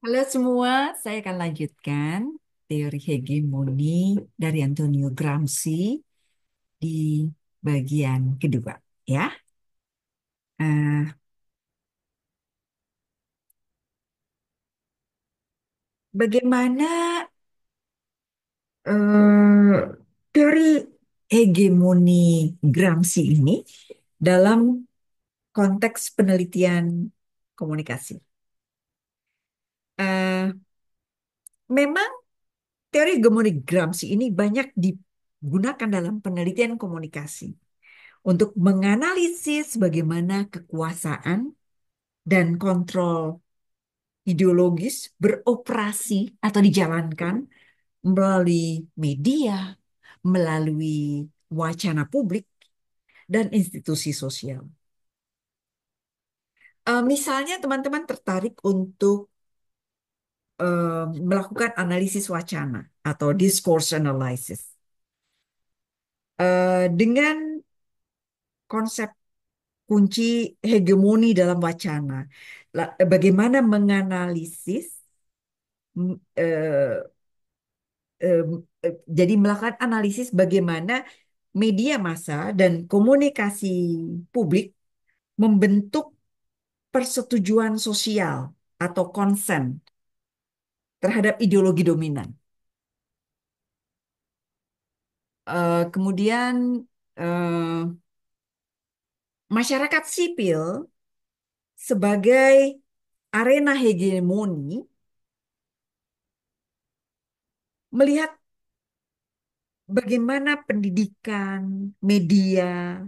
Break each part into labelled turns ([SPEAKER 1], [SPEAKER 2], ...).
[SPEAKER 1] Halo semua, saya akan lanjutkan teori hegemoni dari Antonio Gramsci di bagian kedua. Ya, Eh, bagaimana teori hegemoni Gramsci ini dalam konteks penelitian komunikasi? Eh, Memang teori hegemoni Gramsci ini banyak digunakan dalam penelitian komunikasi untuk menganalisis bagaimana kekuasaan dan kontrol ideologis beroperasi atau dijalankan melalui media, melalui wacana publik, dan institusi sosial. Misalnya teman-teman tertarik untuk melakukan analisis wacana atau discourse analysis. Dengan konsep kunci hegemoni dalam wacana, bagaimana menganalisis m- eh, eh, jadi melakukan analisis bagaimana media massa dan komunikasi publik membentuk persetujuan sosial atau konsen terhadap ideologi dominan. Kemudian eh, masyarakat sipil sebagai arena hegemoni melihat bagaimana pendidikan, media,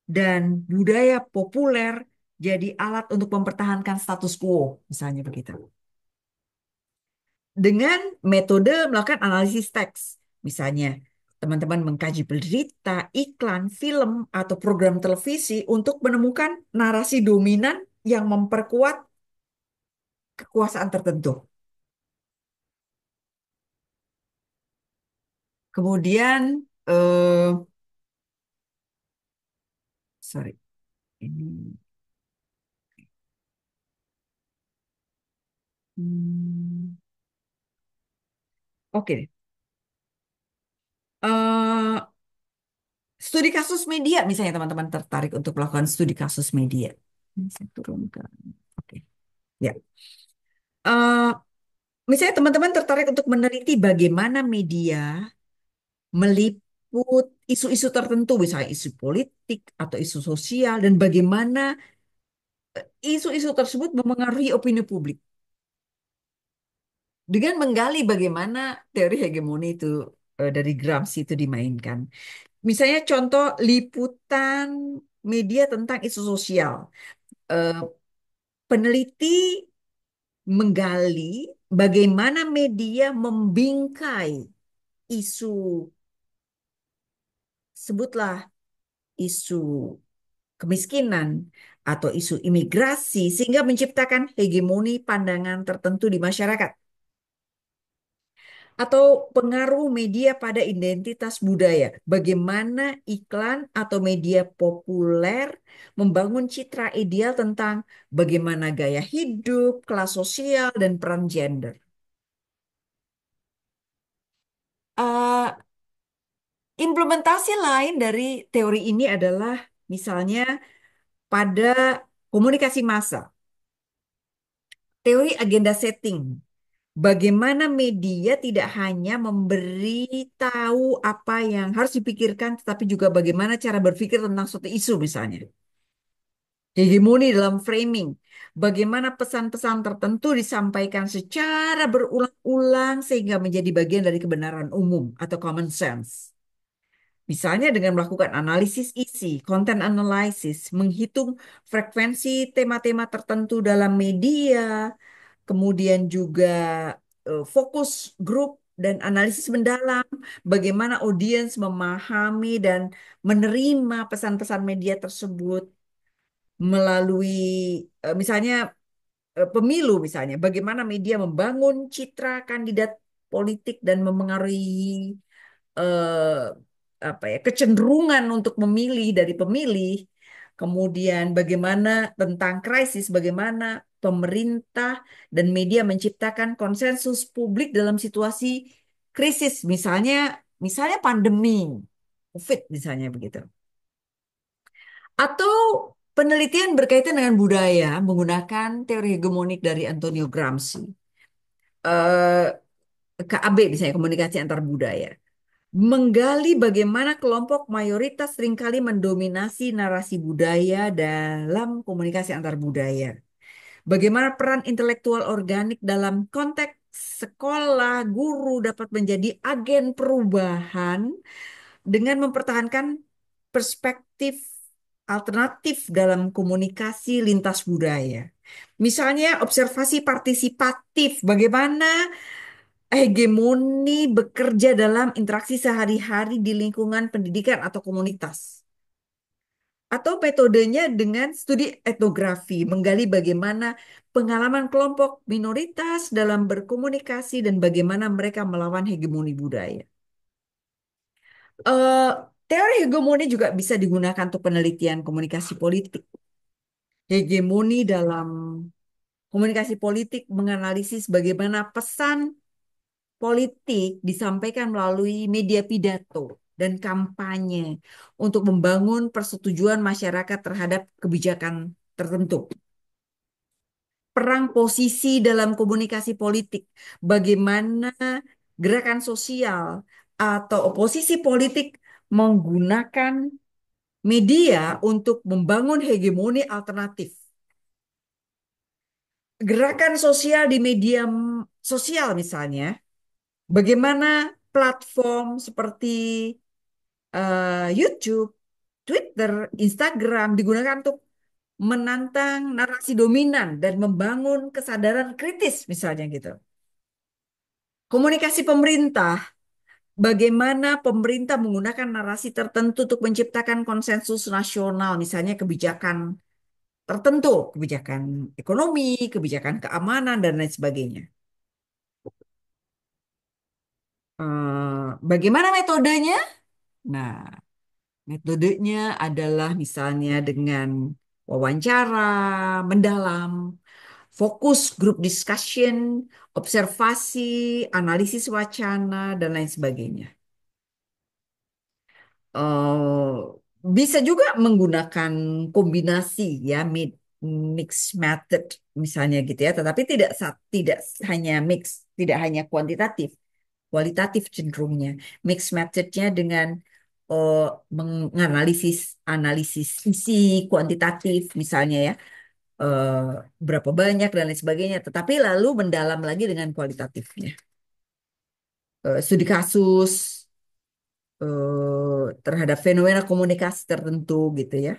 [SPEAKER 1] dan budaya populer jadi alat untuk mempertahankan status quo, misalnya begitu. Dengan metode melakukan analisis teks. Misalnya, teman-teman mengkaji berita, iklan, film, atau program televisi untuk menemukan narasi dominan yang memperkuat kekuasaan tertentu. Kemudian, sorry, ini, hmm, oke. Eh, Studi kasus media, misalnya teman-teman tertarik untuk melakukan studi kasus media. Ini saya turunkan. Oke, ya. Eh, Misalnya teman-teman tertarik untuk meneliti bagaimana media meliput isu-isu tertentu, misalnya isu politik atau isu sosial, dan bagaimana isu-isu tersebut memengaruhi opini publik. Dengan menggali bagaimana teori hegemoni itu dari Gramsci itu dimainkan. Misalnya contoh liputan media tentang isu sosial. Eh, Peneliti menggali bagaimana media membingkai isu, sebutlah isu kemiskinan atau isu imigrasi sehingga menciptakan hegemoni pandangan tertentu di masyarakat atau pengaruh media pada identitas budaya. Bagaimana iklan atau media populer membangun citra ideal tentang bagaimana gaya hidup, kelas sosial, dan peran gender. Eh, Implementasi lain dari teori ini adalah misalnya pada komunikasi massa, teori agenda setting. Bagaimana media tidak hanya memberi tahu apa yang harus dipikirkan, tetapi juga bagaimana cara berpikir tentang suatu isu misalnya. Hegemoni dalam framing. Bagaimana pesan-pesan tertentu disampaikan secara berulang-ulang sehingga menjadi bagian dari kebenaran umum atau common sense. Misalnya dengan melakukan analisis isi, content analysis, menghitung frekuensi tema-tema tertentu dalam media, kemudian juga fokus grup dan analisis mendalam, bagaimana audiens memahami dan menerima pesan-pesan media tersebut melalui misalnya pemilu misalnya, bagaimana media membangun citra kandidat politik dan memengaruhi eh, apa ya kecenderungan untuk memilih dari pemilih. Kemudian bagaimana tentang krisis, bagaimana pemerintah dan media menciptakan konsensus publik dalam situasi krisis, misalnya pandemi, COVID misalnya begitu. Atau penelitian berkaitan dengan budaya menggunakan teori hegemonik dari Antonio Gramsci. Eh, KAB misalnya komunikasi antar budaya. Menggali bagaimana kelompok mayoritas seringkali mendominasi narasi budaya dalam komunikasi antar budaya. Bagaimana peran intelektual organik dalam konteks sekolah, guru dapat menjadi agen perubahan dengan mempertahankan perspektif alternatif dalam komunikasi lintas budaya. Misalnya observasi partisipatif, bagaimana hegemoni bekerja dalam interaksi sehari-hari di lingkungan pendidikan atau komunitas. Atau metodenya dengan studi etnografi, menggali bagaimana pengalaman kelompok minoritas dalam berkomunikasi dan bagaimana mereka melawan hegemoni budaya. Eh, Teori hegemoni juga bisa digunakan untuk penelitian komunikasi politik. Hegemoni dalam komunikasi politik menganalisis bagaimana pesan politik disampaikan melalui media pidato dan kampanye untuk membangun persetujuan masyarakat terhadap kebijakan tertentu. Perang posisi dalam komunikasi politik, bagaimana gerakan sosial atau oposisi politik menggunakan media untuk membangun hegemoni alternatif. Gerakan sosial di media sosial misalnya, bagaimana platform seperti YouTube, Twitter, Instagram digunakan untuk menantang narasi dominan dan membangun kesadaran kritis misalnya gitu. Komunikasi pemerintah, bagaimana pemerintah menggunakan narasi tertentu untuk menciptakan konsensus nasional, misalnya kebijakan tertentu, kebijakan ekonomi, kebijakan keamanan, dan lain sebagainya. Bagaimana metodenya? Nah, metodenya adalah misalnya dengan wawancara mendalam, fokus group discussion, observasi, analisis wacana, dan lain sebagainya. eh, Bisa juga menggunakan kombinasi ya mix method misalnya gitu ya, tetapi tidak hanya mix, tidak hanya kuantitatif, kualitatif cenderungnya. Mix methodnya dengan eh, menganalisis analisis sisi kuantitatif misalnya ya, eh, berapa banyak dan lain sebagainya, tetapi lalu mendalam lagi dengan kualitatifnya. Studi kasus terhadap fenomena komunikasi tertentu gitu ya.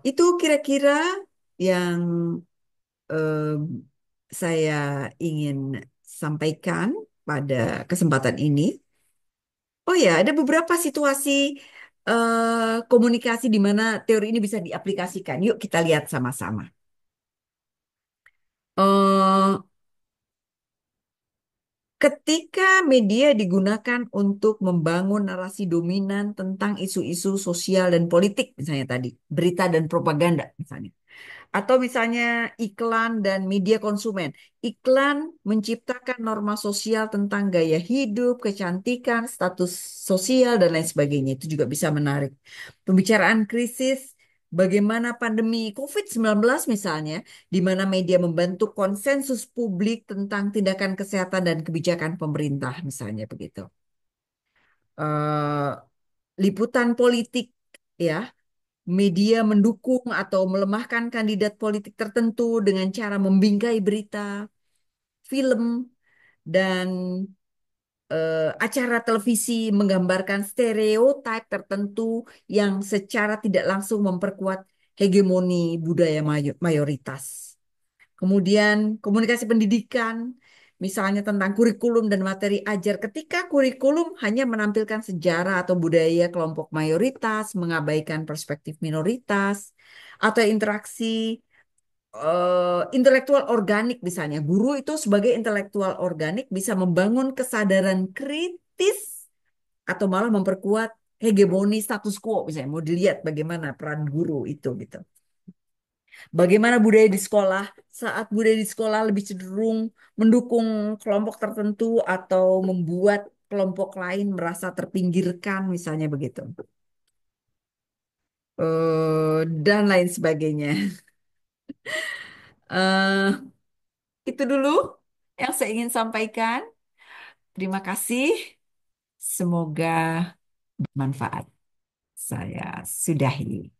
[SPEAKER 1] Itu kira-kira yang eh, saya ingin sampaikan pada kesempatan ini. Oh ya, ada beberapa situasi komunikasi di mana teori ini bisa diaplikasikan. Yuk kita lihat sama-sama. Eh, Ketika media digunakan untuk membangun narasi dominan tentang isu-isu sosial dan politik, misalnya tadi, berita dan propaganda, misalnya. Atau misalnya iklan dan media konsumen. Iklan menciptakan norma sosial tentang gaya hidup, kecantikan, status sosial, dan lain sebagainya. Itu juga bisa menarik. Pembicaraan krisis, bagaimana pandemi COVID-19 misalnya, di mana media membentuk konsensus publik tentang tindakan kesehatan dan kebijakan pemerintah, misalnya begitu. Eh, Liputan politik, ya. Media mendukung atau melemahkan kandidat politik tertentu dengan cara membingkai berita, film, dan acara televisi menggambarkan stereotip tertentu yang secara tidak langsung memperkuat hegemoni budaya mayoritas. Kemudian komunikasi pendidikan, misalnya tentang kurikulum dan materi ajar. Ketika kurikulum hanya menampilkan sejarah atau budaya kelompok mayoritas, mengabaikan perspektif minoritas, atau interaksi intelektual organik misalnya. Guru itu sebagai intelektual organik bisa membangun kesadaran kritis atau malah memperkuat hegemoni status quo misalnya. Mau dilihat bagaimana peran guru itu gitu. Bagaimana budaya di sekolah? Saat budaya di sekolah lebih cenderung mendukung kelompok tertentu atau membuat kelompok lain merasa terpinggirkan, misalnya begitu. Dan lain sebagainya. Eh, itu dulu yang saya ingin sampaikan. Terima kasih. Semoga bermanfaat. Saya sudahi.